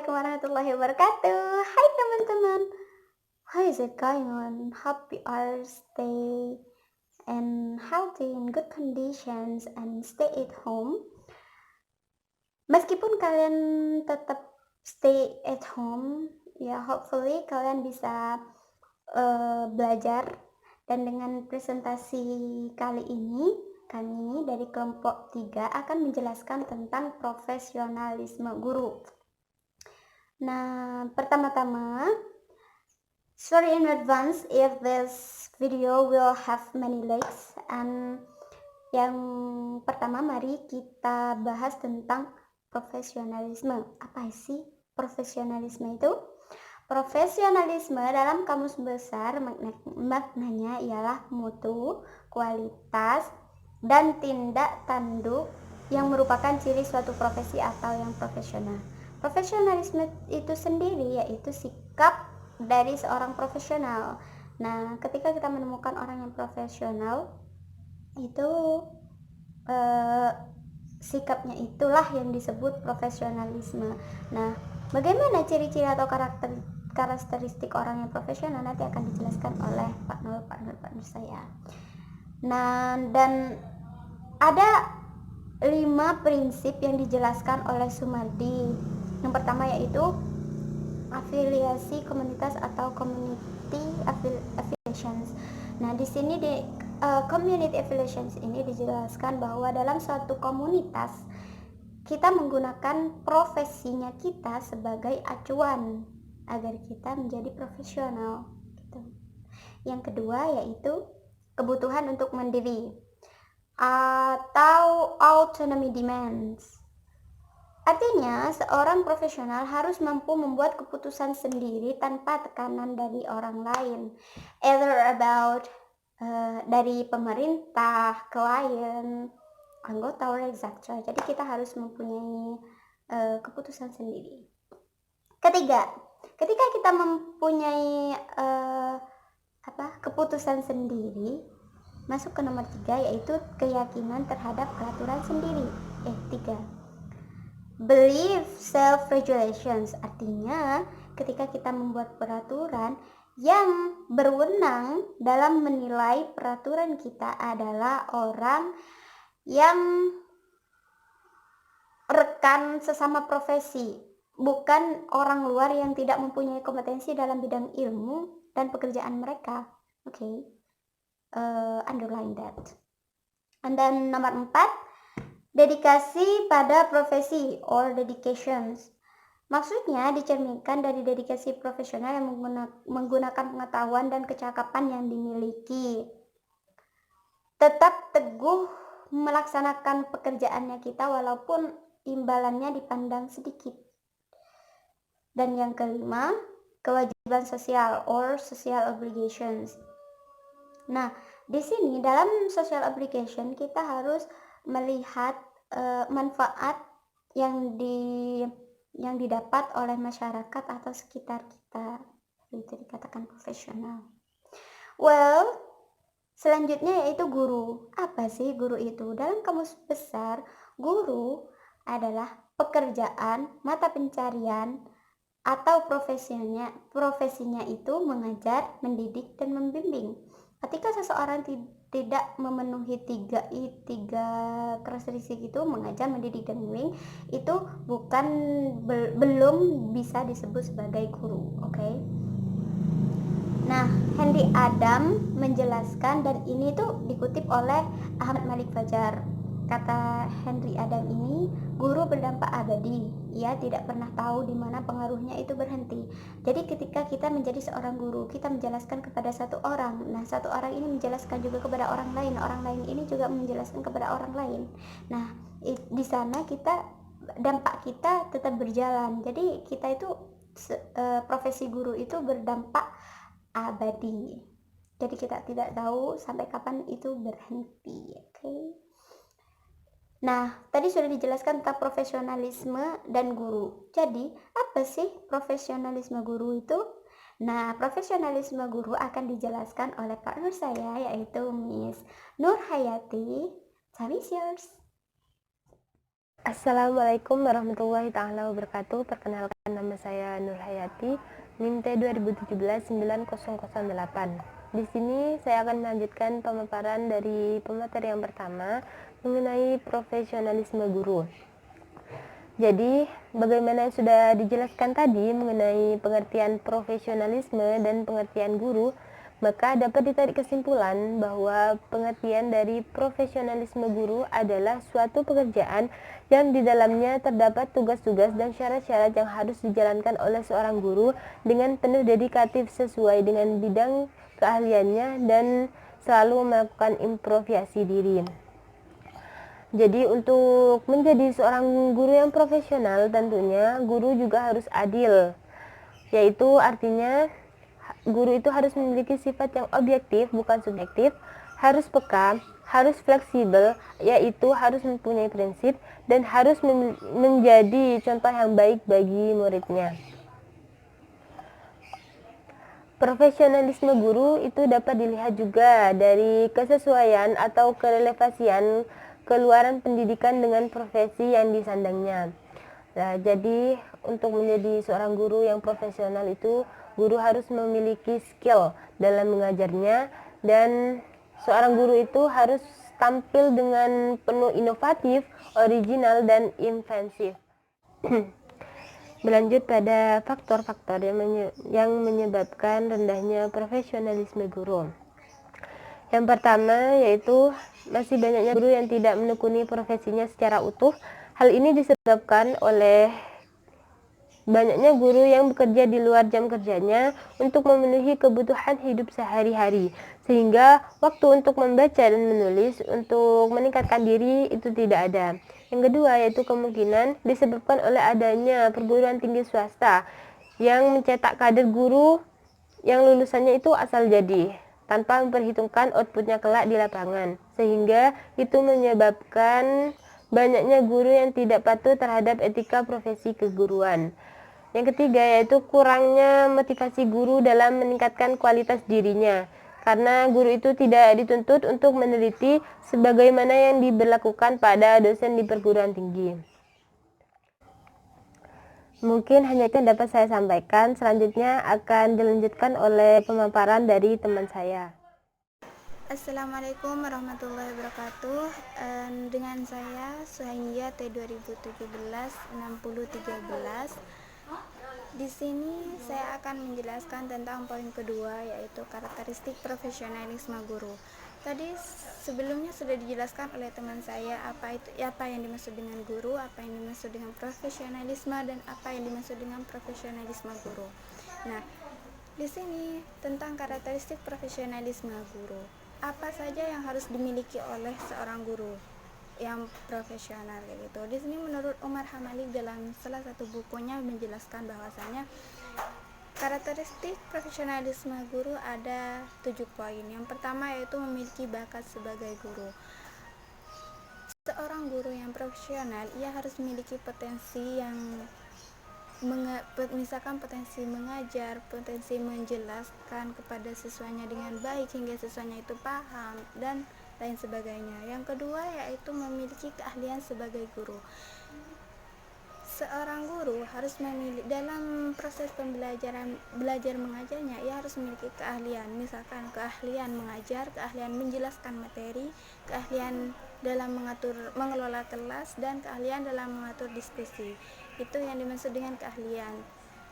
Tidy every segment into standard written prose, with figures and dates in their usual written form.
Assalamualaikum warahmatullahi wabarakatuh. Hai teman-teman, how is it going on? Hope you are stay and healthy in good conditions and stay at home. Meskipun kalian tetap stay at home, ya hopefully kalian bisa belajar. Dan dengan presentasi kali ini, kami dari kelompok 3 akan menjelaskan tentang profesionalisme guru. Nah, pertama-tama, sorry in advance if this video will have many likes. And yang pertama, mari kita bahas tentang profesionalisme. Apa sih profesionalisme itu? Profesionalisme dalam kamus besar maknanya ialah mutu, kualitas, dan tindak tanduk yang merupakan ciri suatu profesi atau yang profesional. Profesionalisme itu sendiri yaitu sikap dari seorang profesional. Nah, ketika kita menemukan orang yang profesional, itu sikapnya itulah yang disebut profesionalisme. Nah, bagaimana ciri-ciri atau karakteristik orang yang profesional nanti akan dijelaskan oleh partner saya. Nah, dan ada 5 prinsip yang dijelaskan oleh Sumardi. Yang pertama yaitu afiliasi komunitas atau community affiliations. Nah, di sini di community affiliations ini dijelaskan bahwa dalam suatu komunitas kita menggunakan profesinya kita sebagai acuan agar kita menjadi profesional gitu. Yang kedua yaitu kebutuhan untuk mandiri atau autonomy demands. Artinya, seorang profesional harus mampu membuat keputusan sendiri tanpa tekanan dari orang lain, either about dari pemerintah, klien, anggota, etc. Jadi kita harus mempunyai keputusan sendiri. Ketiga, ketika kita mempunyai keputusan sendiri, masuk ke nomor 3 yaitu keyakinan terhadap peraturan sendiri. 3. Belief self-regulations, artinya ketika kita membuat peraturan, yang berwenang dalam menilai peraturan kita adalah orang yang rekan sesama profesi, bukan orang luar yang tidak mempunyai kompetensi dalam bidang ilmu dan pekerjaan mereka. Okay. Underline that. And then nomor 4, dedikasi pada profesi or dedications. Maksudnya dicerminkan dari dedikasi profesional yang menggunakan pengetahuan dan kecakapan yang dimiliki. Tetap teguh melaksanakan pekerjaannya kita walaupun imbalannya dipandang sedikit. Dan yang kelima, kewajiban sosial or social obligations. Nah, di sini dalam social obligation kita harus melihat manfaat yang didapat oleh masyarakat atau sekitar kita. Itu dikatakan profesional. Well, selanjutnya yaitu guru. Apa sih guru itu? Dalam kamus besar, guru adalah pekerjaan, mata pencarian, atau profesinya itu mengajar, mendidik, dan membimbing. Ketika seseorang tidak memenuhi tiga karakteristik itu, mengajar, mendidik, dan membimbing, itu belum bisa disebut sebagai guru. Okay? Nah, Henry Adam menjelaskan, dan ini tuh dikutip oleh Ahmad Malik Fajar. Kata Henry Adam ini, guru berdampak abadi. Ia tidak pernah tahu di mana pengaruhnya itu berhenti. Jadi ketika kita menjadi seorang guru, kita menjelaskan kepada satu orang. Nah, satu orang ini menjelaskan juga kepada orang lain. Orang lain ini juga menjelaskan kepada orang lain. Nah, di sana dampak kita tetap berjalan. Jadi kita itu profesi guru itu berdampak abadi. Jadi kita tidak tahu sampai kapan itu berhenti. Okay? Nah, tadi sudah dijelaskan tentang profesionalisme dan guru. Jadi, apa sih profesionalisme guru itu? Nah, profesionalisme guru akan dijelaskan oleh partner saya, yaitu Miss Nur Hayati. Time is yours. Assalamualaikum warahmatullahi taala wabarakatuh. Perkenalkan, nama saya Nur Hayati, NIM T 2017-9008. Di sini saya akan melanjutkan pemaparan dari pemateri yang pertama mengenai profesionalisme guru. Jadi, bagaimana yang sudah dijelaskan tadi mengenai pengertian profesionalisme dan pengertian guru, maka dapat ditarik kesimpulan bahwa pengertian dari profesionalisme guru adalah suatu pekerjaan yang di dalamnya terdapat tugas-tugas dan syarat-syarat yang harus dijalankan oleh seorang guru dengan penuh dedikatif sesuai dengan bidang keahliannya dan selalu melakukan improvisasi diri. Jadi untuk menjadi seorang guru yang profesional, tentunya guru juga harus adil, yaitu artinya guru itu harus memiliki sifat yang objektif bukan subjektif, harus peka, harus fleksibel, yaitu harus mempunyai prinsip dan harus menjadi contoh yang baik bagi muridnya. Profesionalisme guru itu dapat dilihat juga dari kesesuaian atau kerelevasian keluaran pendidikan dengan profesi yang disandangnya. Nah, jadi untuk menjadi seorang guru yang profesional itu, guru harus memiliki skill dalam mengajarnya, dan seorang guru itu harus tampil dengan penuh inovatif, original, dan inventif. Berlanjut pada faktor-faktor yang menyebabkan rendahnya profesionalisme guru. Yang pertama yaitu masih banyaknya guru yang tidak menekuni profesinya secara utuh. Hal ini disebabkan oleh banyaknya guru yang bekerja di luar jam kerjanya untuk memenuhi kebutuhan hidup sehari-hari, sehingga waktu untuk membaca dan menulis untuk meningkatkan diri itu tidak ada. Yang kedua yaitu kemungkinan disebabkan oleh adanya perguruan tinggi swasta yang mencetak kader guru yang lulusannya itu asal jadi, tanpa memperhitungkan outputnya kelak di lapangan, sehingga itu menyebabkan banyaknya guru yang tidak patuh terhadap etika profesi keguruan. Yang ketiga yaitu kurangnya motivasi guru dalam meningkatkan kualitas dirinya, karena guru itu tidak dituntut untuk meneliti sebagaimana yang diberlakukan pada dosen di perguruan tinggi. Mungkin hanya itu yang dapat saya sampaikan. Selanjutnya akan dilanjutkan oleh pemaparan dari teman saya. Assalamualaikum warahmatullahi wabarakatuh. Dengan saya Suhainia T 2017-6013. Di sini saya akan menjelaskan tentang poin kedua, yaitu karakteristik profesionalisme guru. Tadi sebelumnya sudah dijelaskan oleh teman saya apa yang dimaksud dengan guru, apa yang dimaksud dengan profesionalisme, dan apa yang dimaksud dengan profesionalisme guru. Nah, di sini tentang karakteristik profesionalisme guru. Apa saja yang harus dimiliki oleh seorang guru yang profesional gitu. Di sini menurut Umar Hamalik dalam salah satu bukunya menjelaskan bahwasanya karakteristik profesionalisme guru ada 7 poin. Yang pertama yaitu memiliki bakat sebagai guru. Seorang guru yang profesional ia harus memiliki potensi yang misalkan potensi mengajar, potensi menjelaskan kepada siswanya dengan baik hingga siswanya itu paham dan lain sebagainya. Yang kedua yaitu memiliki keahlian sebagai guru. Seorang guru harus memiliki dalam proses belajar mengajarnya, ia harus memiliki keahlian, misalkan keahlian mengajar, keahlian menjelaskan materi, keahlian dalam mengelola kelas, dan keahlian dalam mengatur diskusi. Itu yang dimaksud dengan keahlian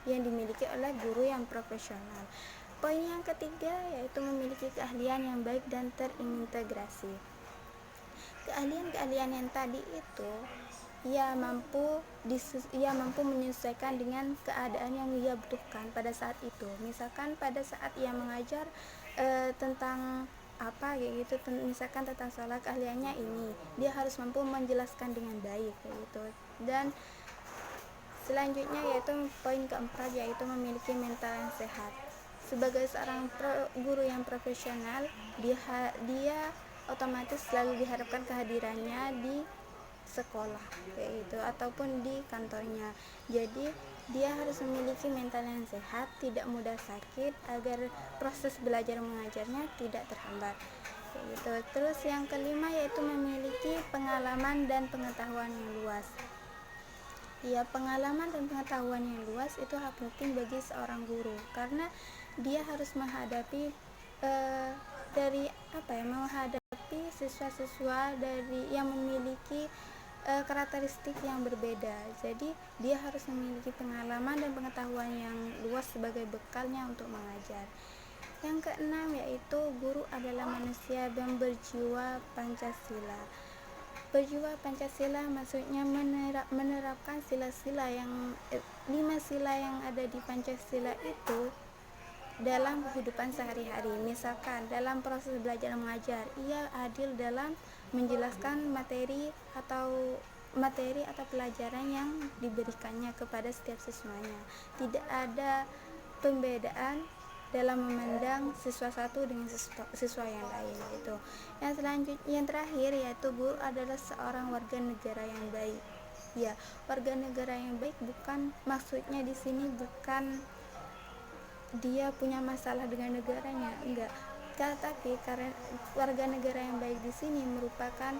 yang dimiliki oleh guru yang profesional. Poin yang ketiga yaitu memiliki keahlian yang baik dan terintegrasi. Keahlian-keahlian yang tadi itu ia mampu menyesuaikan dengan keadaan yang ia butuhkan pada saat itu. Misalkan pada saat ia mengajar tentang apa kayak gitu, misalkan tentang sholat, keahliannya ini dia harus mampu menjelaskan dengan baik kayak gitu. Dan selanjutnya yaitu poin keempat yaitu memiliki mental yang sehat. Sebagai seorang guru yang profesional, dia otomatis selalu diharapkan kehadirannya di sekolah kayak gitu ataupun di kantornya. Jadi dia harus memiliki mental yang sehat, tidak mudah sakit agar proses belajar mengajarnya tidak terhambat. Kayak gitu. Terus yang kelima yaitu memiliki pengalaman dan pengetahuan yang luas. Ya, pengalaman dan pengetahuan yang luas itu hal penting bagi seorang guru karena dia harus menghadapi dari menghadapi siswa-siswa dari yang memiliki karakteristik yang berbeda. Jadi dia harus memiliki pengalaman dan pengetahuan yang luas sebagai bekalnya untuk mengajar. Yang keenam yaitu guru adalah manusia yang berjiwa Pancasila. Berjiwa Pancasila maksudnya menerapkan sila-sila yang 5 sila yang ada di Pancasila itu dalam kehidupan sehari-hari. Misalkan dalam proses belajar mengajar, ia adil dalam menjelaskan materi atau pelajaran yang diberikannya kepada setiap siswanya. Tidak ada pembedaan dalam memandang siswa satu dengan siswa yang lain gitu. Yang terakhir yaitu guru adalah seorang warga negara yang baik. Ya, warga negara yang baik bukan maksudnya di sini bukan dia punya masalah dengan negaranya, enggak. Tapi karena warga negara yang baik di sini merupakan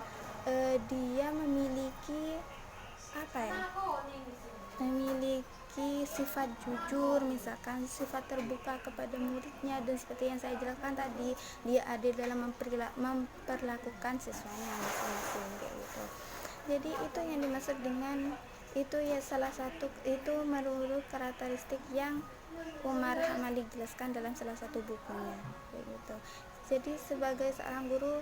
dia memiliki memiliki sifat jujur, misalkan sifat terbuka kepada muridnya, dan seperti yang saya jelaskan tadi, dia adil dalam memperlakukan siswanya masing-masing kayak gitu. Jadi itu yang dimaksud dengan itu ya, salah satu itu menurut karakteristik yang Umar Hamali jelaskan dalam salah satu bukunya kayak gitu. Jadi sebagai seorang guru,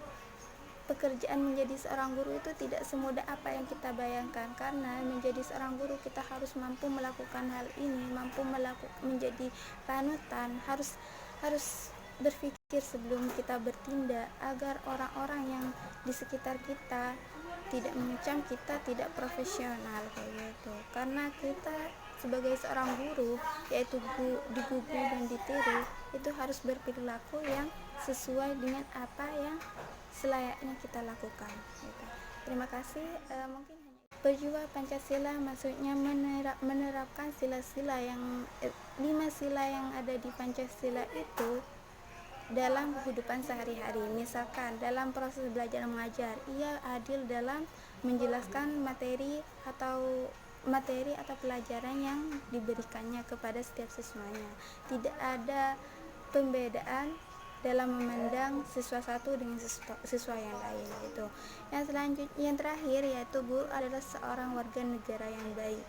pekerjaan menjadi seorang guru itu tidak semudah apa yang kita bayangkan, karena menjadi seorang guru kita harus mampu melakukan hal ini, mampu menjadi panutan, harus berpikir sebelum kita bertindak agar orang-orang yang di sekitar kita tidak mengecam kita tidak profesional kayak gitu. Karena kita sebagai seorang guru yaitu digugu dan ditiru, itu harus berperilaku yang sesuai dengan apa yang selayaknya kita lakukan gitu. Terima kasih. Mungkin hanya berjiwa Pancasila maksudnya menerapkan sila-sila yang 5 sila yang ada di Pancasila itu dalam kehidupan sehari-hari. Misalkan dalam proses belajar mengajar, ia adil dalam menjelaskan materi atau pelajaran yang diberikannya kepada setiap siswanya. Tidak ada pembedaan dalam memandang siswa satu dengan siswa yang lain gitu. Yang terakhir yaitu guru adalah seorang warga negara yang baik.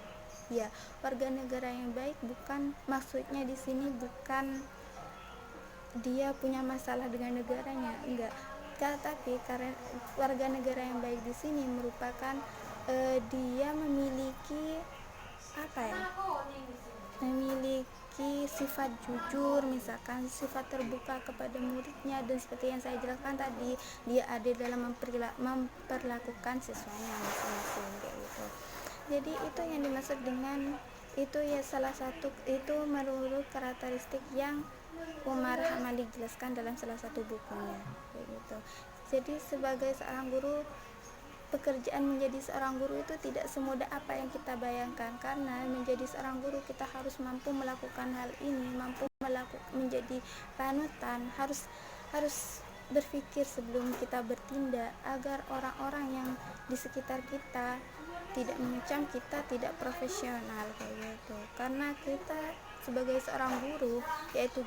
Ya, warga negara yang baik bukan maksudnya di sini bukan dia punya masalah dengan negaranya, enggak. Tapi karena warga negara yang baik di sini merupakan dia memiliki memiliki sifat jujur, misalkan sifat terbuka kepada muridnya, dan seperti yang saya jelaskan tadi, dia adil dalam memperlakukan siswanya masing-masing kayak gitu. Jadi itu yang dimaksud dengan itu ya, salah satu itu menurut karakteristik yang Umar Hamali jelaskan dalam salah satu bukunya kayak gitu. Jadi sebagai seorang guru, pekerjaan menjadi seorang guru itu tidak semudah apa yang kita bayangkan, karena menjadi seorang guru kita harus mampu melakukan hal ini, mampu menjadi panutan, harus berpikir sebelum kita bertindak agar orang-orang yang di sekitar kita tidak mengecam kita tidak profesional kayak gitu. Karena kita sebagai seorang guru yaitu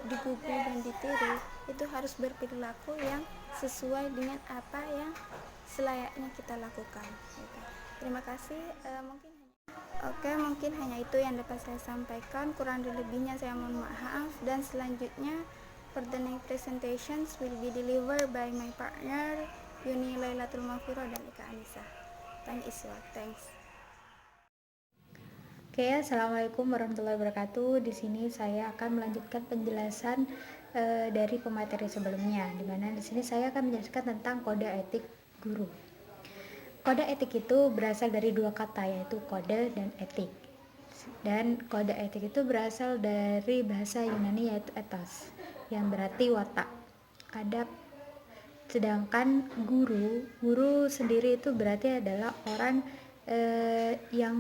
digugu dan ditiru, itu harus berperilaku yang sesuai dengan apa yang selayaknya kita lakukan gitu. Terima kasih. Mungkin hanya itu yang dapat saya sampaikan, kurang lebihnya saya mohon maaf, dan selanjutnya for the next presentations will be delivered by my partner Yuni Lailatul Mahfura dan Ika Anissa. Thanks. Oke, assalamualaikum warahmatullahi wabarakatuh. Di sini saya akan melanjutkan penjelasan dari pemateri sebelumnya, di mana di sini saya akan menjelaskan tentang kode etik guru. Kode etik itu berasal dari dua kata, yaitu kode dan etik. Dan kode etik itu berasal dari bahasa Yunani, yaitu ethos, yang berarti watak, adab. Sedangkan guru sendiri itu berarti adalah orang yang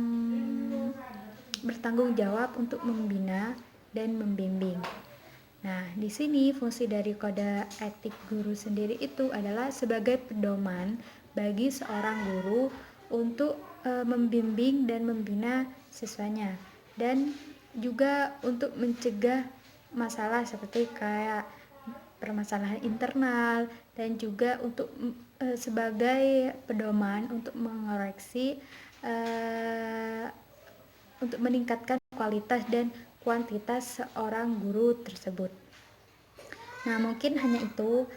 bertanggung jawab untuk membina dan membimbing. Nah, di sini fungsi dari kode etik guru sendiri itu adalah sebagai pedoman bagi seorang guru untuk membimbing dan membina siswanya, dan juga untuk mencegah masalah seperti kayak permasalahan internal, dan juga untuk sebagai pedoman untuk mengoreksi untuk meningkatkan kualitas dan kuantitas seorang guru tersebut. Nah, mungkin hanya itu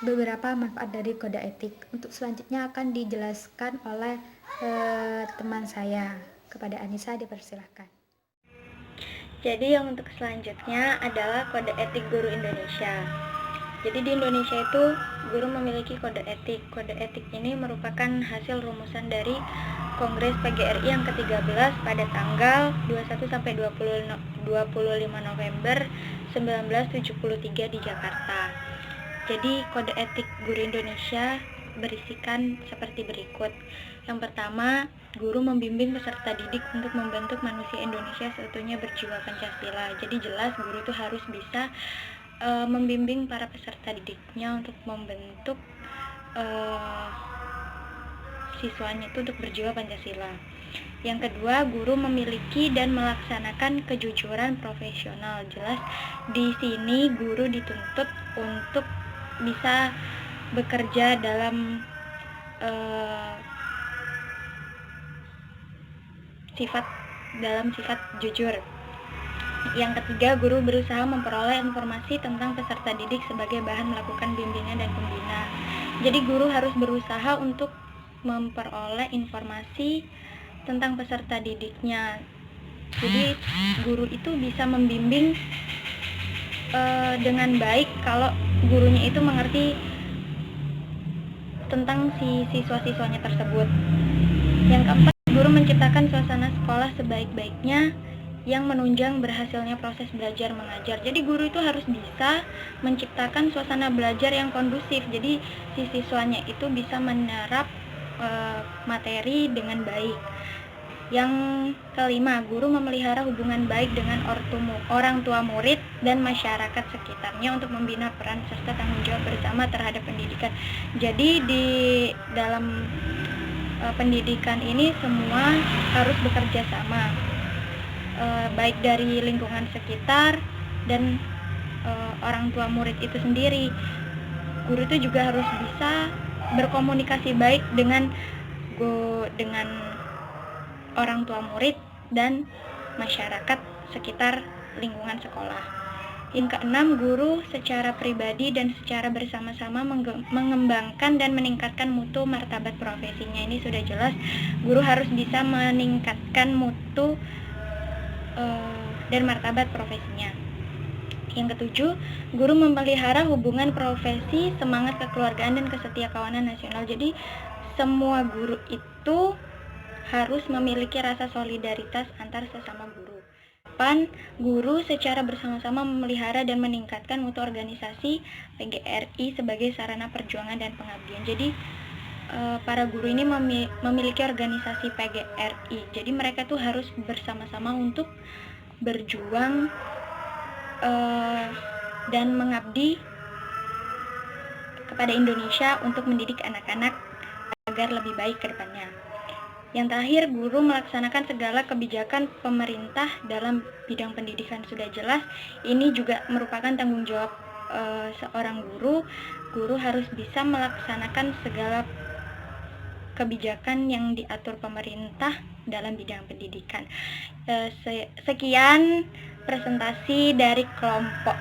beberapa manfaat dari kode etik. Untuk selanjutnya akan dijelaskan oleh teman saya. Kepada Anissa dipersilahkan. Jadi yang untuk selanjutnya adalah kode etik guru Indonesia. Jadi di Indonesia itu guru memiliki kode etik. Kode etik ini merupakan hasil rumusan dari Kongres PGRI yang ke-13 pada tanggal 21 sampai 25 November 1973 di Jakarta. Jadi kode etik guru Indonesia berisikan seperti berikut. Yang pertama, guru membimbing peserta didik untuk membentuk manusia Indonesia seutuhnya berjiwa Pancasila. Jadi jelas guru itu harus bisa membimbing para peserta didiknya untuk membentuk siswanya itu untuk berjiwa Pancasila. Yang kedua, guru memiliki dan melaksanakan kejujuran profesional. Jelas di sini guru dituntut untuk bisa bekerja dalam sifat jujur. Yang ketiga, guru berusaha memperoleh informasi tentang peserta didik sebagai bahan melakukan bimbingan dan pembina. Jadi guru harus berusaha untuk memperoleh informasi tentang peserta didiknya. Jadi guru itu bisa membimbing dengan baik kalau gurunya itu mengerti tentang si siswa-siswanya tersebut. Yang keempat, guru menciptakan suasana sekolah sebaik-baiknya yang menunjang berhasilnya proses belajar mengajar. Jadi guru itu harus bisa menciptakan suasana belajar yang kondusif. Jadi si siswanya itu bisa menyerap materi dengan baik. Yang kelima, guru memelihara hubungan baik dengan orang tua murid dan masyarakat sekitarnya untuk membina peran serta tanggung jawab bersama terhadap pendidikan. Jadi di dalam pendidikan ini semua harus bekerja sama, baik dari lingkungan sekitar dan orang tua murid itu sendiri. Guru itu juga harus bisa berkomunikasi baik dengan orang tua murid dan masyarakat sekitar lingkungan sekolah. Yang keenam, guru secara pribadi dan secara bersama-sama mengembangkan dan meningkatkan mutu martabat profesinya. Ini sudah jelas, guru harus bisa meningkatkan mutu dan martabat profesinya. Yang ketujuh, guru memelihara hubungan profesi, semangat kekeluargaan dan kesetiakawanan nasional. Jadi semua guru itu harus memiliki rasa solidaritas antar sesama guru. 8. Guru secara bersama-sama memelihara dan meningkatkan mutu organisasi PGRI sebagai sarana perjuangan dan pengabdian. Jadi para guru ini memiliki organisasi PGRI. Jadi mereka tuh harus bersama-sama untuk berjuang dan mengabdi kepada Indonesia untuk mendidik anak-anak agar lebih baik ke depannya. Yang terakhir, guru melaksanakan segala kebijakan pemerintah dalam bidang pendidikan. Sudah jelas, ini juga merupakan tanggung jawab seorang guru. Guru harus bisa melaksanakan segala kebijakan yang diatur pemerintah dalam bidang pendidikan. Sekian presentasi dari kelompok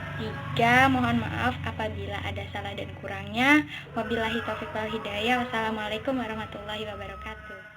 3. Mohon maaf apabila ada salah dan kurangnya. Wabillahi taufiq wal hidayah. Wassalamualaikum warahmatullahi wabarakatuh.